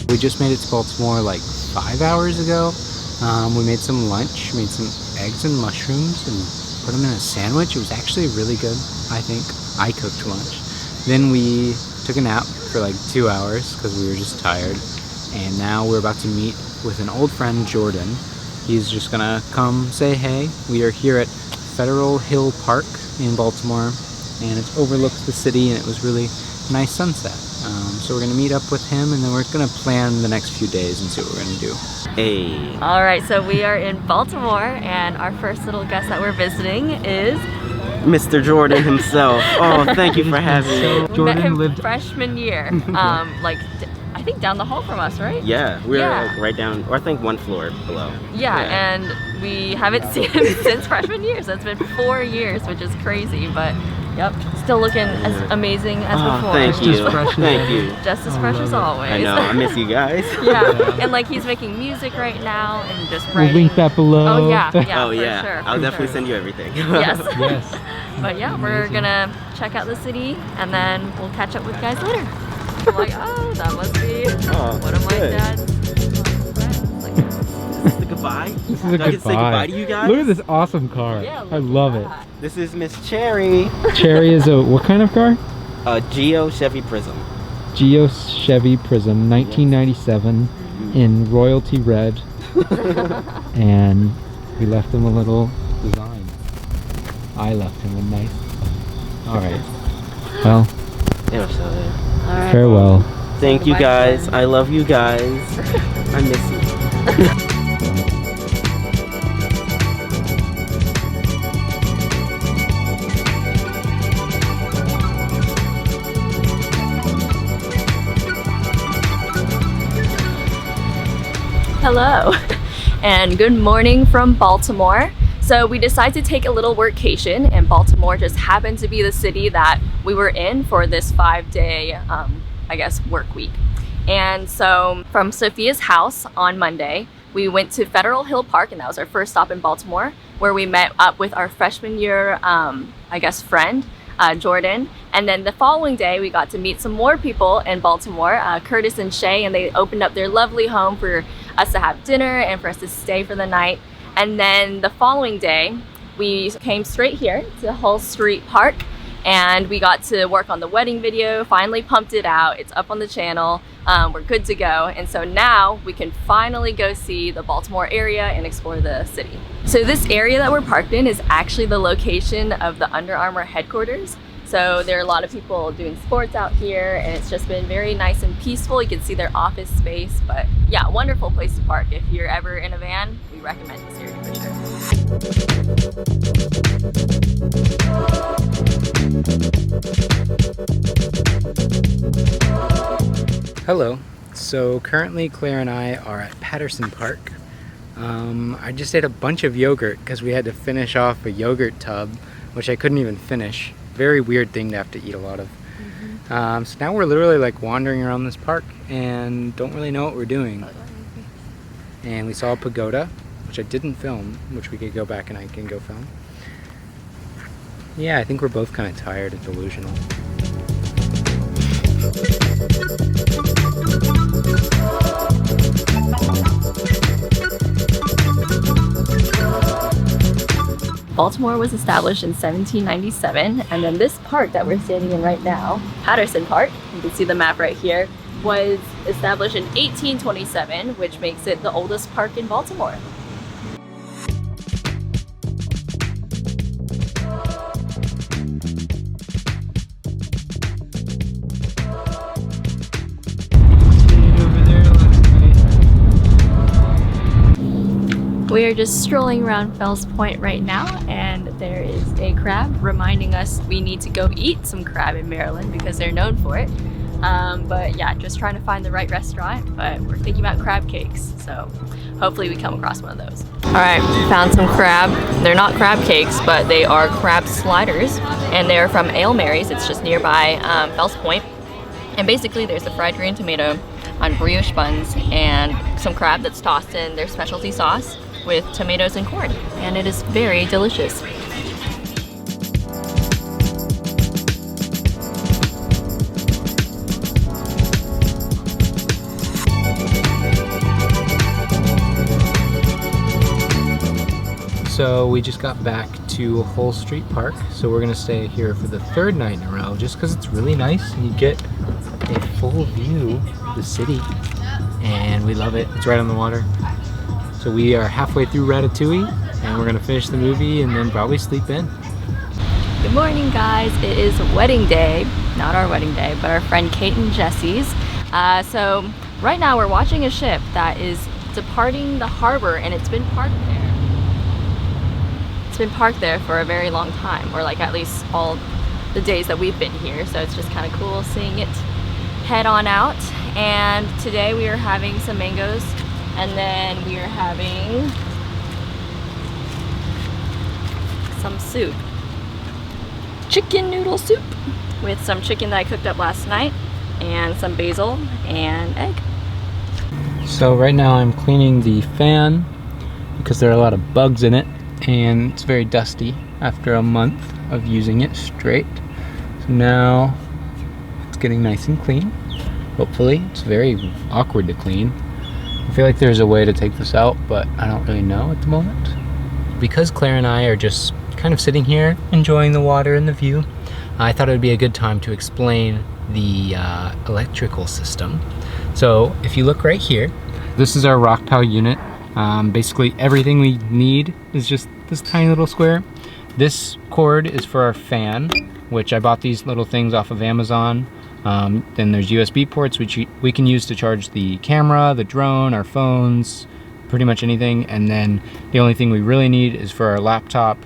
We just made it to Baltimore like 5 hours ago. We made some lunch, made some eggs and mushrooms and put them in a sandwich. It was actually really good, I think. I cooked lunch. Then we took a nap for like 2 hours because we were just tired. And now we're about to meet with an old friend, Jordan. He's just gonna come say hey. We are here at Federal Hill Park in Baltimore, and it overlooks the city, and it was really nice sunset. So we're gonna meet up with him, and then we're gonna plan the next few days and see what we're gonna do. Hey. All right, so we are in Baltimore, and our first little guest that we're visiting is Mr. Jordan himself. Oh, thank you for having me. Jordan met him lived freshman year, like I think down the hall from us, right? Yeah, we're like right down, or I think one floor below. Yeah, and we haven't seen him since freshman year, so it's been 4 years, which is crazy, but yep, still looking as amazing as before. Thank you. Thank you. Just as fresh as always. I know, I miss you guys. Yeah, and like he's making music right now and just writing. We'll link that below. Oh yeah, yeah, oh yeah. Sure, I'll definitely send you everything. Yes. Yes. But yeah, we're gonna check out the city and then we'll catch up with you guys later. I'm like, oh, that must be one of my dad's friends. Like, This is the goodbye? This is a Do I get to say goodbye to you guys? Look at this awesome car. yeah, I love it. This is Miss Cherry. Cherry is a, what kind of car? A Geo Chevy Prism. Geo Chevy Prism, 1997, in royalty red. And we left him a little design. I left him a nice. Alright. Well, They were so good. all right. farewell. Thank you Bye, guys. friend. I love you guys. I miss you. Hello, and good morning from Baltimore. So we decided to take a little workcation, and Baltimore just happened to be the city that we were in for this 5-day, I guess, work week. And so from Sophia's house on Monday, we went to Federal Hill Park, and that was our first stop in Baltimore, where we met up with our freshman year, I guess, friend, Jordan. And then the following day, we got to meet some more people in Baltimore, Curtis and Shae, and they opened up their lovely home for us to have dinner and for us to stay for the night. And then the following day, we came straight here to Hull Street Park, and we got to work on the wedding video, finally pumped it out. It's up on the channel. We're good to go. And so now we can finally go see the Baltimore area and explore the city. So this area that we're parked in is actually the location of the Under Armour headquarters. So there are a lot of people doing sports out here, and it's just been very nice and peaceful. You can see their office space, but yeah, wonderful place to park. If you're ever in a van, we recommend this area for sure. Hello. So currently Claire and I are at Patterson Park. I just ate a bunch of yogurt because we had to finish off a yogurt tub, which I couldn't even finish. Very weird thing to have to eat a lot of. So now we're literally like wandering around this park and don't really know what we're doing. And we saw a pagoda, which I didn't film, which we could go back and I can go film. Yeah, I think we're both kind of tired and delusional. Baltimore was established in 1797, and then this park that we're standing in right now, Patterson Park, you can see the map right here, was established in 1827, which makes it the oldest park in Baltimore. We are just strolling around Fells Point right now, and there is a crab reminding us we need to go eat some crab in Maryland because they're known for it. But yeah, just trying to find the right restaurant, but we're thinking about crab cakes, so hopefully we come across one of those. All right, found some crab. They're not crab cakes, but they are crab sliders, and they're from Ale Mary's. It's just nearby Fells Point. And basically there's a fried green tomato on brioche buns and some crab that's tossed in their specialty sauce with tomatoes and corn, and it is very delicious. So we just got back to Hull Street Park, so we're gonna stay here for the third night in a row just because it's really nice and you get a full view of the city, and we love it. It's right on the water. So we are halfway through Ratatouille, and we're gonna finish the movie and then probably sleep in. Good morning, guys. It is wedding day. Not our wedding day, but our friend Kate and Jesse's. So right now we're watching a ship that is departing the harbor, and it's been parked there. It's been parked there for a very long time, or like at least all the days that we've been here. So it's just kind of cool seeing it head on out. And today we are having some mangoes, and then we are having some soup. Chicken noodle soup with some chicken that I cooked up last night and some basil and egg. So right now I'm cleaning the fan because there are a lot of bugs in it, and it's very dusty after a month of using it straight. So now it's getting nice and clean. Hopefully. It's very awkward to clean. I feel like there's a way to take this out, but I don't really know at the moment. Because Claire and I are just kind of sitting here enjoying the water and the view, I thought it would be a good time to explain the electrical system. So if you look right here, this is our rock tile unit. Basically everything we need is just this tiny little square. This cord is for our fan, which I bought these little things off of Amazon. Then there's USB ports which we can use to charge the camera, the drone, our phones, pretty much anything. And then the only thing we really need is for our laptop.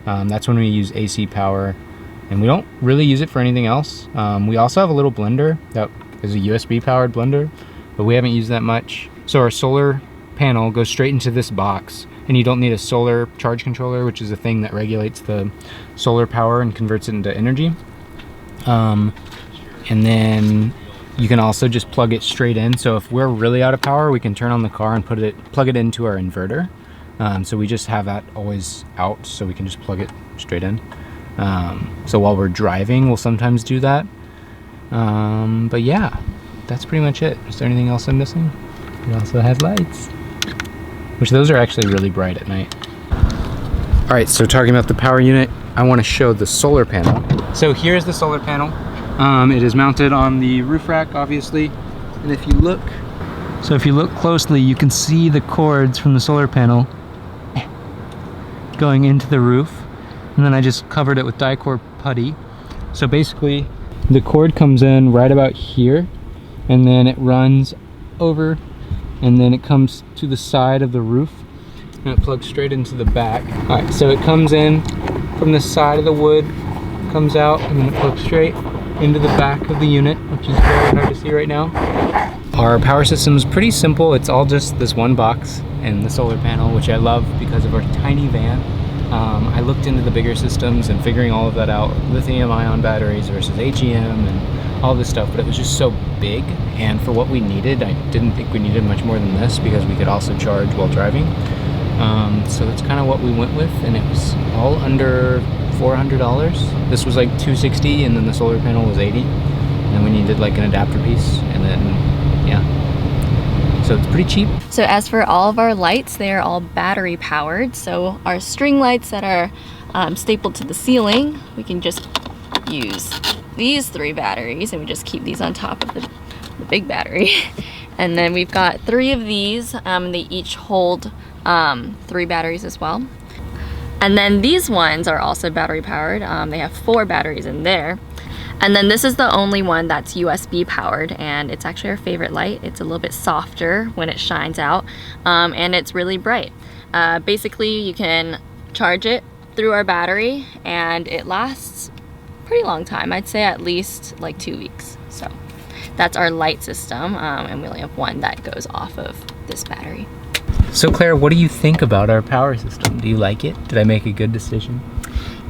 That's when we use AC power, and we don't really use it for anything else. We also have a little blender that is a USB powered blender, but we haven't used that much. So our solar panel goes straight into this box, and you don't need a solar charge controller, which is a thing that regulates the solar power and converts it into energy. And then you can also just plug it straight in. So if we're really out of power, we can turn on the car and plug it into our inverter. So we just have that always out, so we can just plug it straight in. So while we're driving, we'll sometimes do that. But yeah, that's pretty much it. Is there anything else I'm missing? It also has lights, which those are actually really bright at night. All right, so talking about the power unit, I want to show the solar panel. So here's the solar panel. It is mounted on the roof rack, obviously. And if you look closely, you can see the cords from the solar panel going into the roof. And then I just covered it with Dicor putty. So basically, the cord comes in right about here, and then it runs over, and then it comes to the side of the roof, and it plugs straight into the back. All right, so it comes in from the side of the wood, comes out, and then it plugs straight into the back of the unit, which is very hard to see right now. Our power system is pretty simple. It's all just this one box and the solar panel, which I love because of our tiny van. I looked into the bigger systems and figuring all of that out, lithium-ion batteries versus AGM and all this stuff, but it was just so big, and for what we needed, I didn't think we needed much more than this because we could also charge while driving. So that's kind of what we went with, and it was all under $400. This was like $260, and then the solar panel was $80, and then we needed like an adapter piece, and then yeah, so it's pretty cheap. So as for all of our lights, they are all battery powered. So our string lights that are stapled to the ceiling, we can just use these 3 batteries, and we just keep these on top of the big battery. And then we've got 3 of these, they each hold 3 batteries as well. And then these ones are also battery powered. They have 4 batteries in there. And then this is the only one that's USB powered, and it's actually our favorite light. It's a little bit softer when it shines out, and it's really bright. Basically, you can charge it through our battery and it lasts a pretty long time. I'd say at least like 2 weeks. So that's our light system, and we only have one that goes off of this battery. So Claire, what do you think about our power system? Do you like it? Did I make a good decision?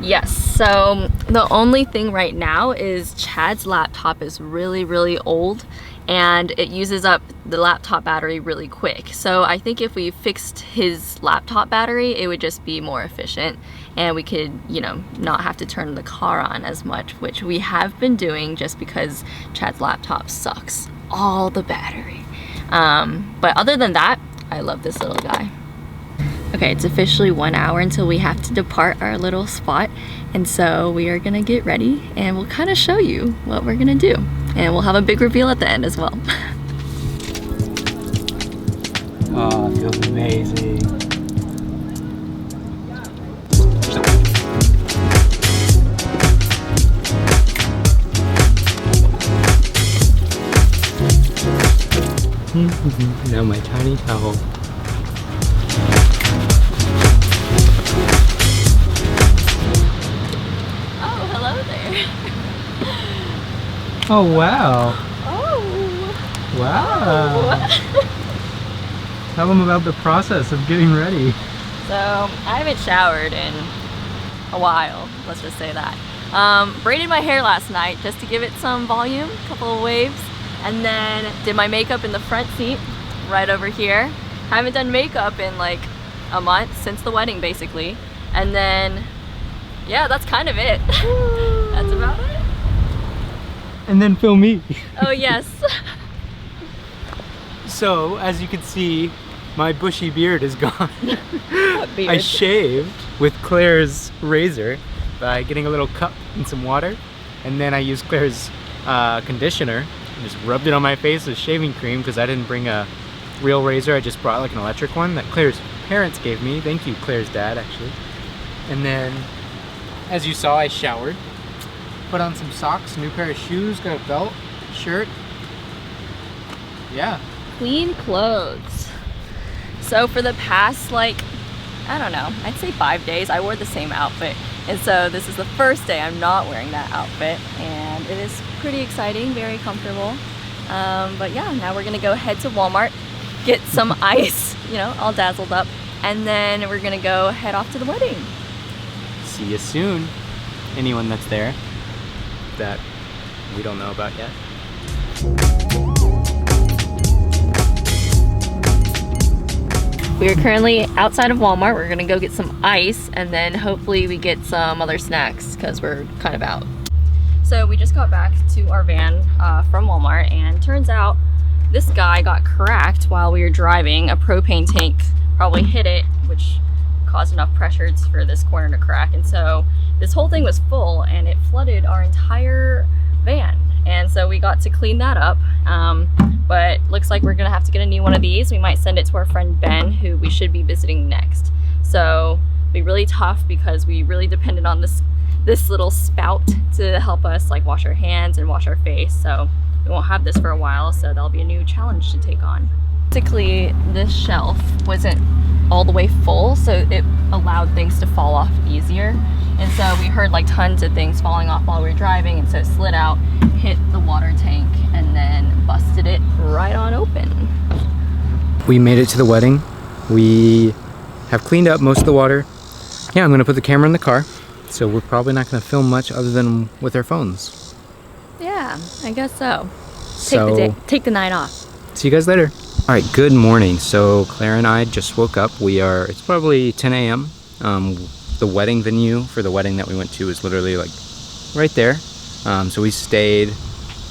Yes, so the only thing right now is Chad's laptop is really old and it uses up the laptop battery really quick. So I think if we fixed his laptop battery, it would just be more efficient and we could, you know, not have to turn the car on as much, which we have been doing just because Chad's laptop sucks all the battery. But other than that, I love this little guy. Okay, it's officially 1 hour until we have to depart our little spot, and so we are gonna get ready and we'll kind of show you what we're gonna do, and we'll have a big reveal at the end as well. Oh, it feels amazing. Now my tiny towel. Oh wow. Oh. Wow. Tell them about the process of getting ready. So I haven't showered in a while, let's just say that. Braided my hair last night just to give it some volume, a couple of waves, and then did my makeup in the front seat right over here. Haven't done makeup in like a month, since the wedding basically. And then, yeah, that's kind of it. That's about it. And then film me. Oh yes. So, as you can see, my bushy beard is gone. What beard? I shaved with Claire's razor by getting a little cup and some water, and then I used Claire's conditioner and just rubbed it on my face with shaving cream because I didn't bring a real razor. I just brought like an electric one that Claire's parents gave me. Thank you, Claire's dad, actually. And then, as you saw, I showered. Put on some socks, new pair of shoes, got a belt, shirt. Yeah. Clean clothes. So for the past, like, I don't know, I'd say 5 days, I wore the same outfit. And so this is the first day I'm not wearing that outfit. And it is pretty exciting, very comfortable. But yeah, now we're gonna go head to Walmart, get some ice, you know, all dazzled up. And then we're gonna go head off to the wedding. See you soon. Anyone that's there that we don't know about yet. We are currently outside of Walmart. We're gonna go get some ice and then hopefully we get some other snacks because we're kind of out. So we just got back to our van from Walmart, and turns out this guy got cracked while we were driving. A propane tank probably hit it, which caused enough pressure for this corner to crack, and so this whole thing was full and it flooded our entire van. And so we got to clean that up, but looks like we're gonna have to get a new one of these. We might send it to our friend Ben, who we should be visiting next. So it'll be really tough because we really depended on this little spout to help us like wash our hands and wash our face. So we won't have this for a while, so that'll be a new challenge to take on. Basically, this shelf wasn't all the way full, so it allowed things to fall off easier. And so we heard like tons of things falling off while we were driving, and so it slid out, hit the water tank, and then busted it right on open. We made it to the wedding. We have cleaned up most of the water. Yeah, I'm gonna put the camera in the car, so we're probably not gonna film much other than with our phones. Yeah, I guess so. Take the night off. See you guys later. All right, good morning. So Claire and I just woke up. It's probably 10 a.m. The wedding venue for the wedding that we went to is literally like right there. So we stayed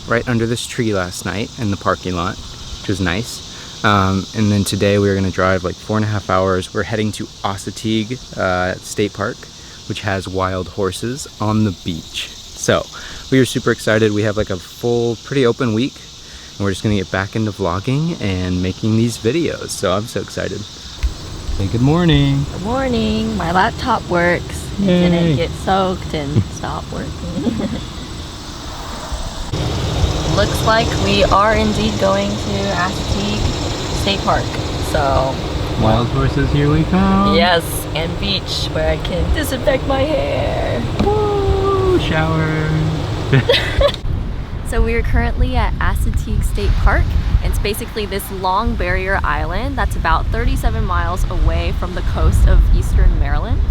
right under this tree last night in the parking lot, which was nice. And then today we were gonna drive like 4.5 hours. We're heading to Assateague State Park, which has wild horses on the beach. So we were super excited. We have like a full, pretty open week. And we're just gonna get back into vlogging and making these videos. So I'm so excited. Hey, good morning. Good morning. My laptop works. It didn't get soaked and stopped working. Looks like we are indeed going to Assateague State Park. So Wild horses, here we come. Yes, and beach where I can disinfect my hair. Woo, shower. So we are currently at Assateague State Park. It's basically this long barrier island that's about 37 miles away from the coast of eastern Maryland.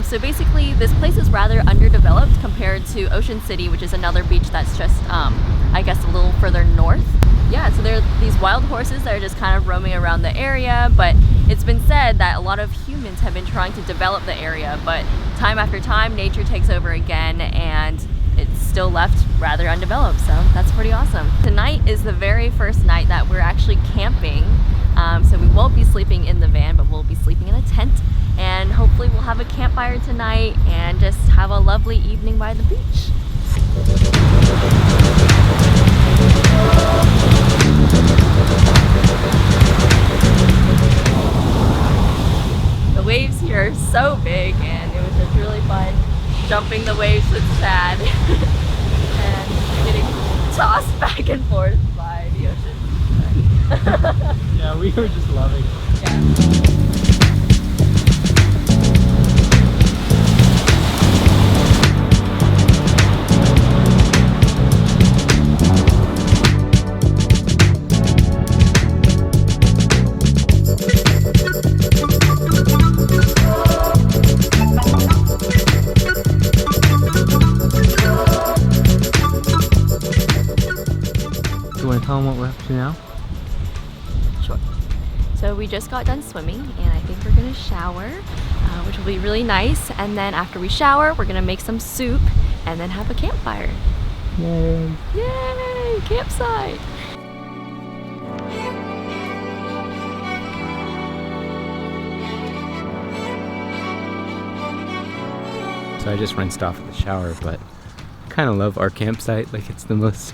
So basically this place is rather underdeveloped compared to Ocean City, which is another beach that's just, I guess, a little further north. Yeah, so there are these wild horses that are just kind of roaming around the area, but it's been said that a lot of humans have been trying to develop the area, but time after time, nature takes over again and it's still left rather undeveloped, so that's pretty awesome. Tonight is the very first night that we're actually camping, so we won't be sleeping in the van, but we'll be sleeping in a tent, and hopefully we'll have a campfire tonight and just have a lovely evening by the beach. The waves here are so big and it was just really fun jumping the waves with Chad and getting tossed back and forth by the ocean. Yeah, we were just loving it. Yeah. Tell them what we're up to now? Sure. So we just got done swimming and I think we're gonna shower, which will be really nice. And then after we shower, we're gonna make some soup and then have a campfire. Yay! Yay! Campsite! So I just rinsed off the shower, but I kind of love our campsite. Like, it's the most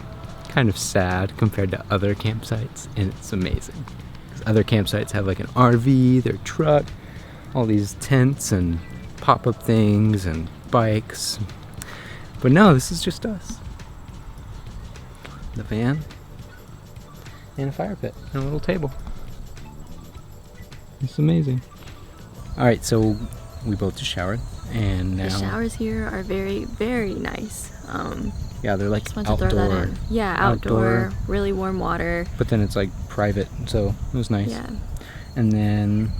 kind of sad compared to other campsites, and it's amazing. Because other campsites have like an RV, their truck, all these tents and pop-up things and bikes. But no, this is just us. The van and a fire pit and a little table. It's amazing. Alright, so we both just showered and now... The showers here are very, very nice. Yeah, they're like just want to throw that outdoor. in. Yeah, outdoor, really warm water. But then it's like private, so it was nice. Yeah. And then,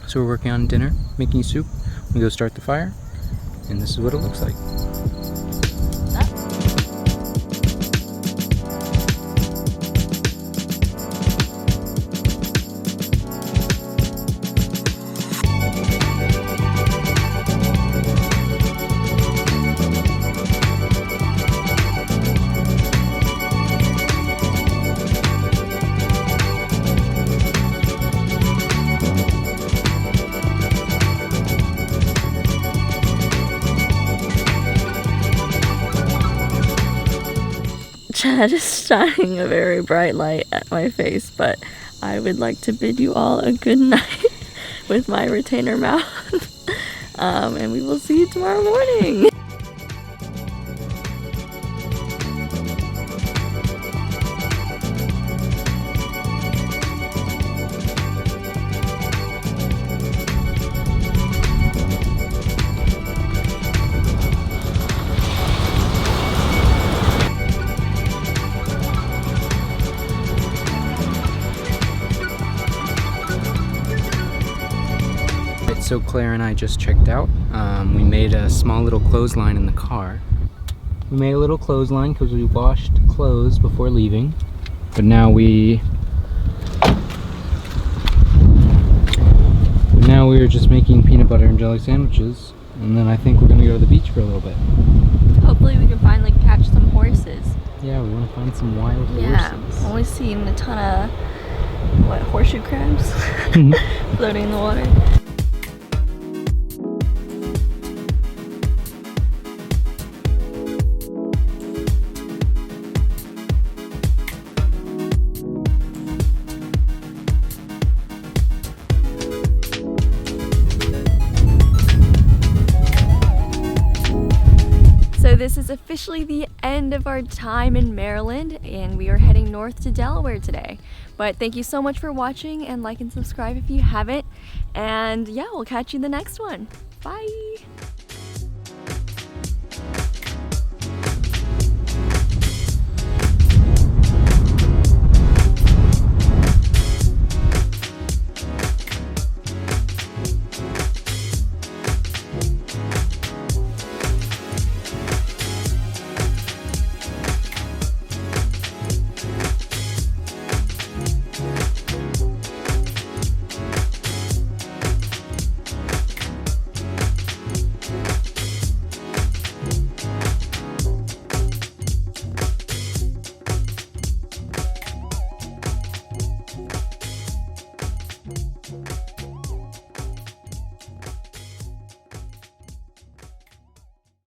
so we're working on dinner, making soup. We go start the fire, and this is what it looks like. Chad is shining a very bright light at my face, but I would like to bid you all a good night with my retainer mouth. And we will see you tomorrow morning. So Claire and I just checked out. We made a small little clothesline in the car. We made a little clothesline because we washed clothes before leaving. But now we are just making peanut butter and jelly sandwiches. And then I think we're gonna go to the beach for a little bit. Hopefully we can finally catch some horses. Yeah, we want to find some wild Yeah, horses. always seen a ton of, horseshoe crabs floating in the water. this is officially the end of our time in Maryland, and we are heading north to Delaware today. But thank you so much for watching, and like and subscribe if you haven't. And yeah, we'll catch you in the next one. Bye!